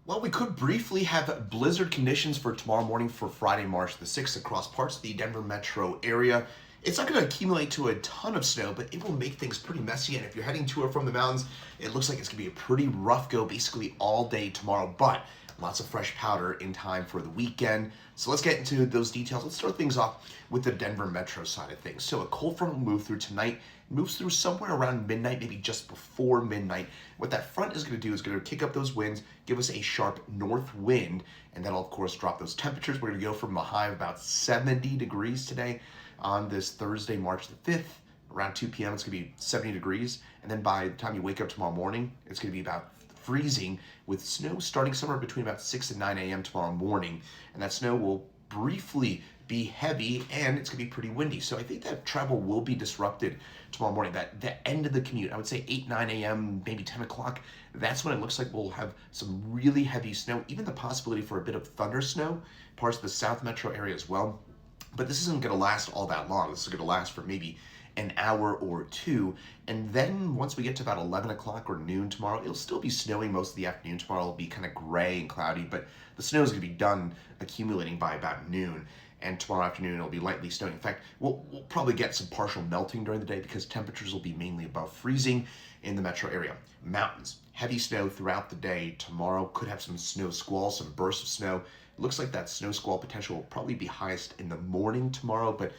Well, we could briefly have blizzard conditions for tomorrow morning for Friday, March the 6th across parts of the Denver metro area. It's not going to accumulate to a ton of snow, but it will make things pretty messy. And if you're heading to or from the mountains, it looks like it's going to be a pretty rough go basically all day tomorrow, but lots of fresh powder in time for the weekend. So let's get into those details. Let's start things off with the Denver metro side of things. So a cold front will move through tonight, moves through somewhere around midnight, maybe just before midnight. What that front is going to do is going to kick up those winds, give us a sharp north wind, and that'll of course drop those temperatures. We're going to go from a high of about 70 degrees today on this Thursday, March the 5th. Around 2 p.m. it's going to be 70 degrees, and then by the time you wake up tomorrow morning, it's going to be about freezing with snow starting somewhere between about 6 and 9 a.m. tomorrow morning. And that snow will briefly be heavy and it's going to be pretty windy. So I think that travel will be disrupted tomorrow morning. That the end of the commute, I would say 8, 9 a.m., maybe 10 o'clock, that's when it looks like we'll have some really heavy snow, even the possibility for a bit of thunder snow, parts of the South Metro area as well. But this isn't going to last all that long. This is going to last for maybe an hour or two. And then once we get to about 11 o'clock or noon tomorrow, it'll still be snowing most of the afternoon tomorrow. It'll be kind of gray and cloudy, but the snow is going to be done accumulating by about noon. And tomorrow afternoon, it'll be lightly snowing. In fact, we'll probably get some partial melting during the day because temperatures will be mainly above freezing in the metro area. Mountains, heavy snow throughout the day. Tomorrow could have some snow squalls, some bursts of snow. It looks like that snow squall potential will probably be highest in the morning tomorrow, but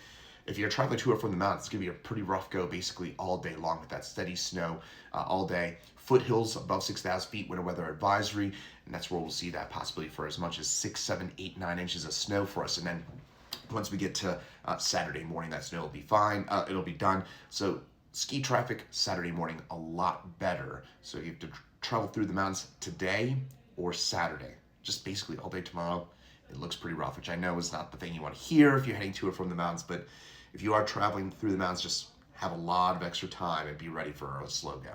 if you're traveling to or from the mountains, it's going to be a pretty rough go basically all day long with that steady snow all day. Foothills above 6,000 feet, winter weather advisory, and that's where we'll see that possibility for as much as 6, 7, 8, 9 inches of snow for us. And then once we get to Saturday morning, that snow will be fine. It'll be done. So ski traffic Saturday morning a lot better. So you have to travel through the mountains today or Saturday, just basically all day tomorrow. It looks pretty rough, which I know is not the thing you want to hear if you're heading to or from the mountains, but if you are traveling through the mountains, just have a lot of extra time and be ready for a slow go.